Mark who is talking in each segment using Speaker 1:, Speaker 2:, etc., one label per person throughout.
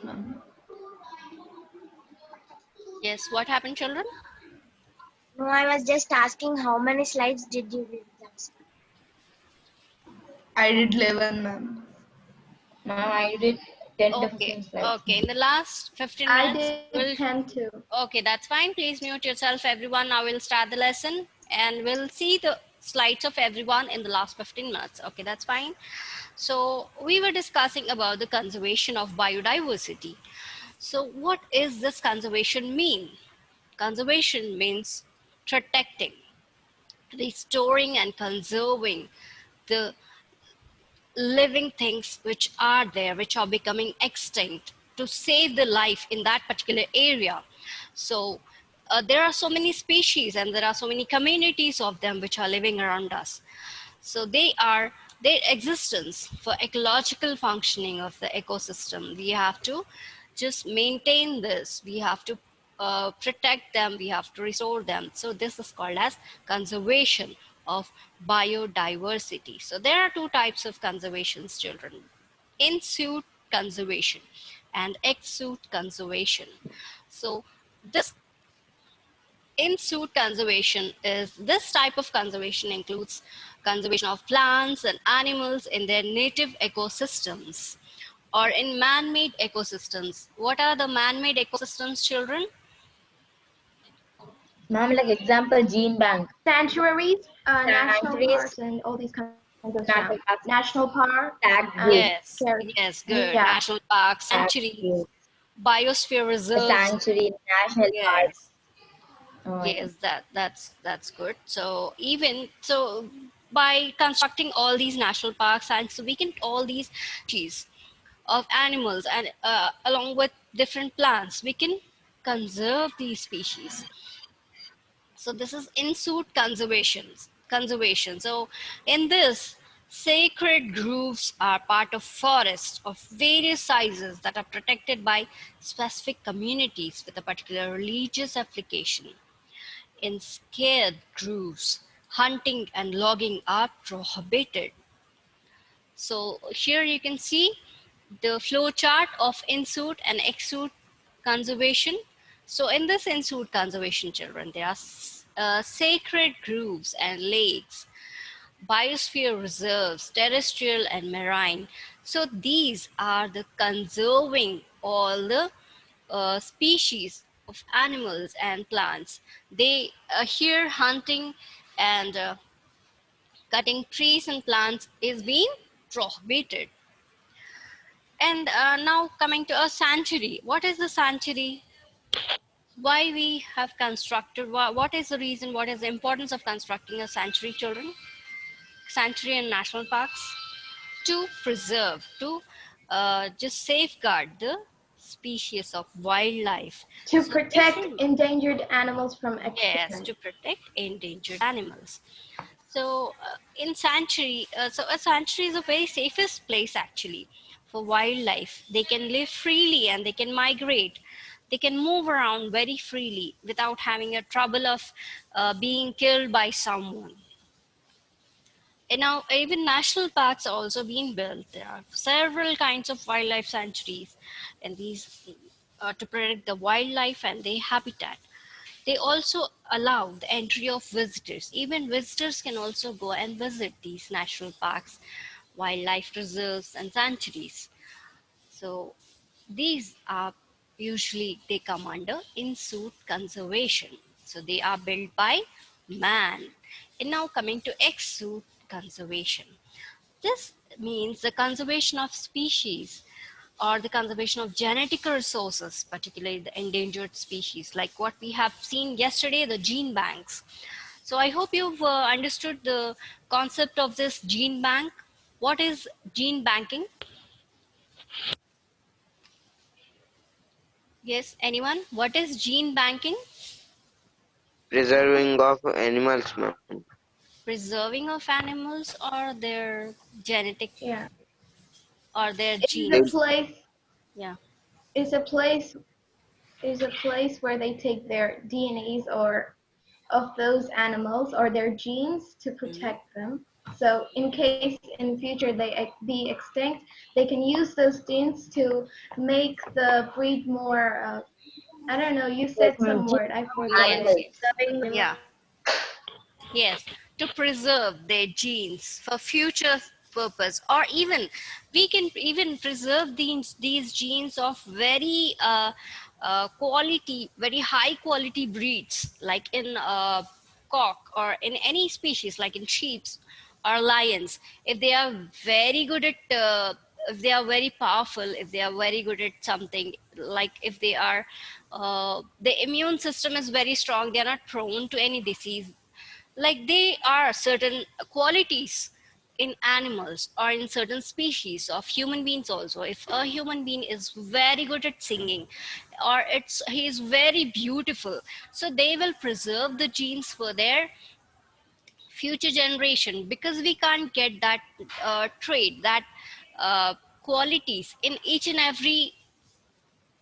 Speaker 1: on, ma'am.
Speaker 2: Yes, what happened, children?
Speaker 3: No, I was just asking how many slides did you read? That's
Speaker 1: I did 11, ma'am.
Speaker 4: Ma'am, I did 10 to
Speaker 2: Okay,
Speaker 4: 15 slides.
Speaker 2: okay. In the last 15
Speaker 5: I
Speaker 2: minutes,
Speaker 5: did 10 too.
Speaker 2: okay, that's fine. Please mute yourself, everyone. Now we'll start the lesson and we'll see the slides of everyone in the last 15 minutes. Okay, that's fine. So we were discussing about the conservation of biodiversity. So what is this conservation mean? Conservation means protecting, restoring and conserving the living things which are there, which are becoming extinct, to save the life in that particular area. So there are so many species and there are so many communities of them which are living around us. So they are their existence for ecological functioning of the ecosystem. We have to just maintain this. We have to protect them. We have to restore them. So this is called as conservation of biodiversity. So there are two types of conservations, children: in suit conservation and ex suit conservation. So this in suit conservation is this type of conservation includes conservation of plants and animals in their native ecosystems or in man-made ecosystems. What are the man-made ecosystems, children?
Speaker 4: Ma'am, like example, gene bank,
Speaker 5: Sanctuaries, national
Speaker 4: sanctuaries,
Speaker 5: parks, and all these kinds of stuff.
Speaker 4: national parks,
Speaker 5: National park,
Speaker 4: tag group,
Speaker 2: Yes,
Speaker 5: care-
Speaker 2: yes, good.
Speaker 5: yeah.
Speaker 2: National parks,
Speaker 4: tag
Speaker 2: sanctuaries,
Speaker 4: group,
Speaker 2: biosphere
Speaker 4: a
Speaker 2: reserves.
Speaker 4: sanctuary, national park.
Speaker 2: Yes,
Speaker 4: Yeah.
Speaker 2: yes, that's good. So even so, by constructing all these national parks, and so we can all these species of animals and along with different plants, we can conserve these species. So this is in suit conservation. So in this, sacred groves are part of forests of various sizes that are protected by specific communities with a particular religious application. In scared groves, hunting and logging are prohibited. So here you can see the flow chart of in-suit and ex-suit conservation. So in this in-suit conservation, children, there are sacred groves and lakes, biosphere reserves, terrestrial and marine. So these are the conserving all the species of animals and plants. They here hunting and cutting trees and plants is being prohibited. And now coming to a sanctuary. What is the sanctuary? Why we have constructed, what is the reason, what is the importance of constructing a sanctuary, children? Sanctuary and national parks? To preserve, to just safeguard the species of wildlife.
Speaker 5: To
Speaker 2: So
Speaker 5: protect
Speaker 2: different,
Speaker 5: endangered animals from
Speaker 2: yes,
Speaker 5: extinction.
Speaker 2: to protect endangered animals. So in sanctuary, so a sanctuary is a very safest place actually for wildlife. They can live freely and they can migrate. They can move around very freely without having a trouble of being killed by someone. And now even national parks are also being built. There are several kinds of wildlife sanctuaries, and these to protect the wildlife and their habitat. They also allow the entry of visitors. Even visitors can also go and visit these national parks, wildlife reserves, and sanctuaries. So these are usually they come under in-suit conservation. So they are built by man. And now coming to ex-suit conservation. This means the conservation of species or the conservation of genetic resources, particularly the endangered species, like what we have seen yesterday, the gene banks. So I hope you've understood the concept of this gene bank. What is gene banking? Yes, anyone? What is gene banking?
Speaker 6: Preserving of animals, ma'am.
Speaker 2: Preserving of animals or their genetic
Speaker 5: Yeah.
Speaker 2: or their
Speaker 5: It is a
Speaker 2: genes?
Speaker 5: place.
Speaker 2: Yeah.
Speaker 5: Is a place. Is a place where they take their DNAs or of those animals or their genes to
Speaker 2: Mhm.
Speaker 5: protect them. So in case in future they be extinct, they can use those genes to make the breed more. I don't know. You
Speaker 4: Yes,
Speaker 5: said
Speaker 4: ma'am.
Speaker 5: some
Speaker 4: Gene
Speaker 5: word. I forgot
Speaker 2: Yes.
Speaker 5: it.
Speaker 2: Yeah. Yes, to preserve their genes for future purpose, or even we can even preserve these genes of very quality, very high quality breeds, like in cock or in any species, like in sheeps or lions. If they are very good at if they are very powerful, if they are very good at something, like if they are the immune system is very strong, they are not prone to any disease. Like they are certain qualities in animals or in certain species of human beings also. If a human being is very good at singing, or he is very beautiful, so they will preserve the genes for their future generation, because we can't get that trait, that uh, qualities in each and every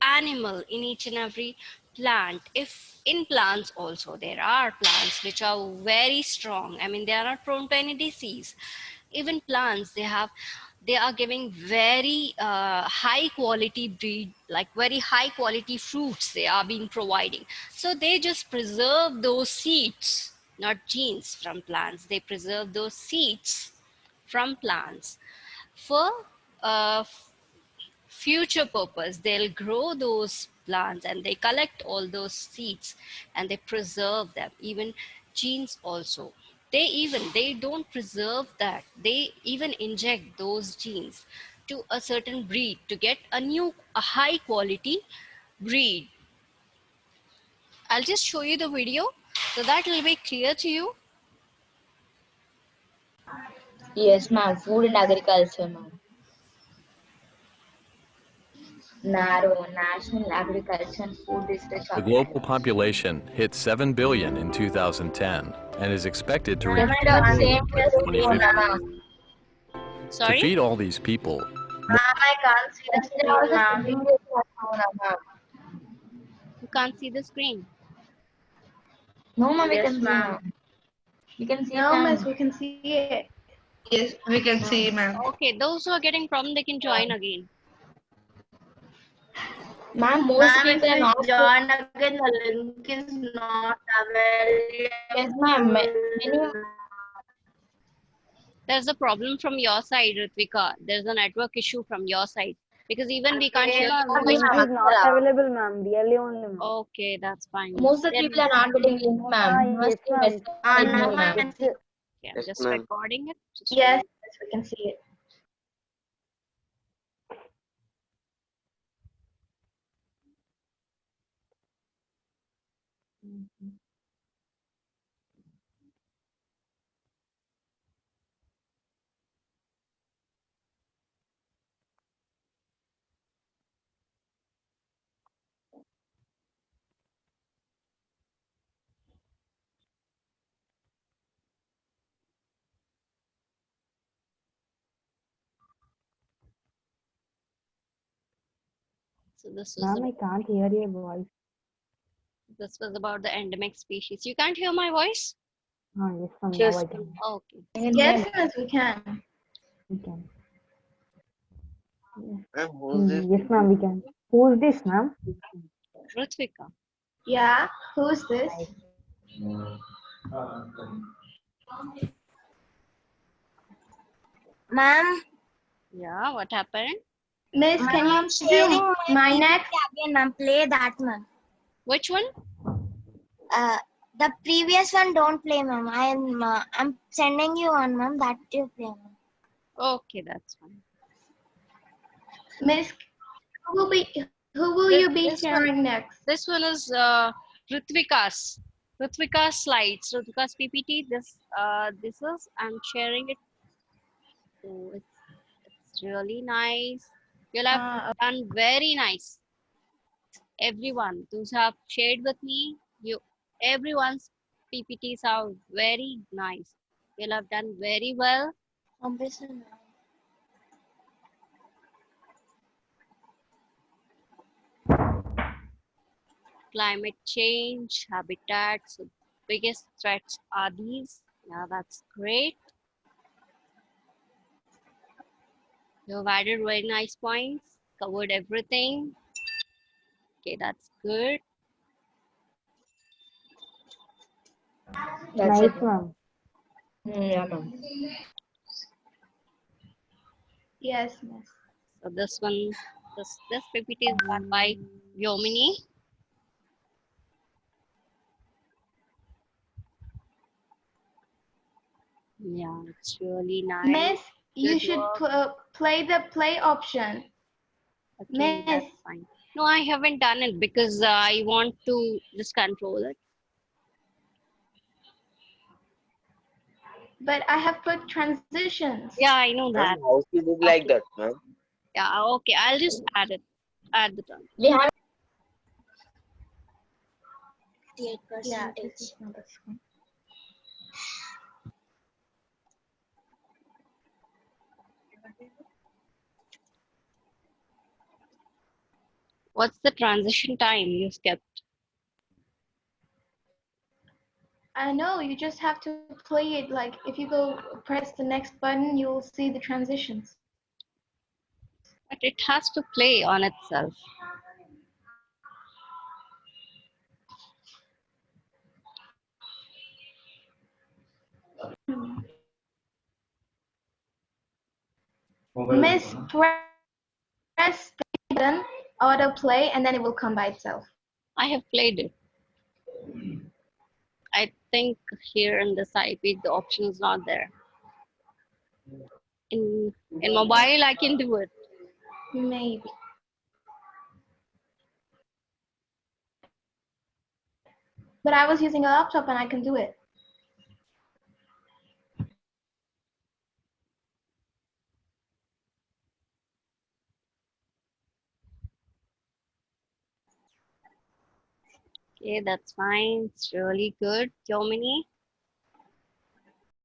Speaker 2: animal, in each and every plant. If in plants also, there are plants which are very strong, I mean they are not prone to any disease. Even plants, they are giving very high quality breed, like very high quality fruits they are being providing. So they just preserve those seeds, not genes from plants, they preserve those seeds from plants for uh, future purpose. They'll grow those plants and they collect all those seeds and they preserve them. Even genes also, they don't preserve that, they even inject those genes to a certain breed to get a high quality breed. I'll just show you the video so that will be clear to you.
Speaker 4: Yes, ma'am. Food and agriculture, ma'am. NARO, National Agriculture and Food Research
Speaker 1: The global
Speaker 4: Organization.
Speaker 1: population hit 7 billion in 2010 and is expected to reach
Speaker 4: Am I done?
Speaker 1: 10
Speaker 4: Same
Speaker 1: billion by
Speaker 4: as me,
Speaker 1: 2050.
Speaker 4: ma'am.
Speaker 1: To
Speaker 2: Sorry.
Speaker 1: feed all these people,
Speaker 3: Ma'am, I can't see the
Speaker 4: They're
Speaker 3: screen,
Speaker 4: also
Speaker 3: ma'am.
Speaker 4: sitting with us, ma'am.
Speaker 2: You can't see the screen.
Speaker 4: No, ma'am, we
Speaker 3: Yes,
Speaker 4: can see,
Speaker 3: ma'am.
Speaker 4: ma'am. We can see,
Speaker 5: No, miss,
Speaker 4: ma'am.
Speaker 5: we can see it.
Speaker 3: Yes, we can see, ma'am.
Speaker 2: Okay, those who are getting problem, they can join again.
Speaker 4: Ma'am, most
Speaker 3: Ma'am, if
Speaker 4: people are
Speaker 3: we
Speaker 4: not.
Speaker 3: join again, the link is not
Speaker 4: Yes, ma'am.
Speaker 3: available.
Speaker 4: Many.
Speaker 2: There's a problem from your side, Ritvika. There's a network issue from your side, because even we can't
Speaker 3: Again,
Speaker 2: hear
Speaker 6: Ma'am,
Speaker 2: you
Speaker 6: link
Speaker 2: when.
Speaker 6: is not available, ma'am. Really only, ma'am.
Speaker 2: Okay, that's fine.
Speaker 4: Most of the people
Speaker 2: Then,
Speaker 4: are not getting link, ma'am. You
Speaker 6: Yes,
Speaker 4: must be
Speaker 6: ma'am.
Speaker 4: message
Speaker 3: now
Speaker 4: me,
Speaker 3: I
Speaker 4: ma'am.
Speaker 3: can
Speaker 6: It's
Speaker 3: see.
Speaker 2: okay, I'm
Speaker 7: Yes,
Speaker 2: just
Speaker 7: ma'am.
Speaker 2: recording it. Just
Speaker 5: Yes, yes, we can see it.
Speaker 2: so
Speaker 6: ma'am, I can't hear your voice.
Speaker 2: this was about the endemic species. You can't hear my voice?
Speaker 6: Yes, ma'am. Now
Speaker 4: Yes,
Speaker 6: I can.
Speaker 2: Okay.
Speaker 4: I can hear,
Speaker 5: Yes,
Speaker 4: ma'am.
Speaker 5: miss, we can.
Speaker 6: We can.
Speaker 7: Ma'am, who's this?
Speaker 6: Yes, ma'am. We can. Who's this, ma'am?
Speaker 2: Ritvika.
Speaker 5: Yeah, who's this?
Speaker 3: Ma'am,
Speaker 2: Yeah, what happened?
Speaker 5: Miss, can
Speaker 3: ma'am, I'm
Speaker 5: you
Speaker 3: sharing
Speaker 5: do my
Speaker 3: PPT
Speaker 5: next?
Speaker 3: again, ma'am. Play that, ma'am.
Speaker 2: Which one?
Speaker 3: The previous one don't play, ma'am. I'm sending you one, ma'am. That you play, ma'am.
Speaker 2: Okay, that's fine.
Speaker 5: Miss, who will
Speaker 2: This,
Speaker 5: you be
Speaker 2: this one,
Speaker 5: sharing next?
Speaker 2: this one is Ritvika's slides, Ritvika's PPT. This is, I'm sharing it. So it's really nice. You'll have done very nice. Everyone, those who have shared with me, everyone's PPTs are very nice. You'll have done very well.
Speaker 3: Obviously, ma'am.
Speaker 2: Climate change, habitats, biggest threats are these. Yeah, that's great. You've added very nice points, covered everything. Okay, that's good.
Speaker 4: That's
Speaker 6: Nice,
Speaker 4: it.
Speaker 6: ma'am.
Speaker 4: Yeah, ma'am.
Speaker 5: Yes, miss.
Speaker 2: So this one, this PPT is done by Yomini. Yeah, it's really nice.
Speaker 5: Miss, you
Speaker 2: Good
Speaker 5: should
Speaker 2: work.
Speaker 5: play the play option.
Speaker 2: Okay,
Speaker 5: Miss,
Speaker 2: that's fine. No, I haven't done it because I want to just control it.
Speaker 5: but I have put transitions.
Speaker 2: Yeah, I know
Speaker 7: Ma'am,
Speaker 2: that.
Speaker 7: how she did like
Speaker 2: Okay.
Speaker 7: that, ma'am?
Speaker 2: Yeah, okay. I'll just add it. Add the term.
Speaker 4: We have
Speaker 3: 58
Speaker 5: Yeah, this
Speaker 3: percentage.
Speaker 5: is not a screen.
Speaker 2: What's the transition time you skipped?
Speaker 5: I know, you just have to play it. Like if you go press the next button, you will see the transitions.
Speaker 2: But it has to play on itself.
Speaker 5: Miss, press the button, auto play, and then it will come by itself.
Speaker 2: I have played it. I think here in this IP the option is not there. In mobile I can do it.
Speaker 5: Maybe. But I was using a laptop and I can do it.
Speaker 2: Okay, that's fine. It's really good, Yomini.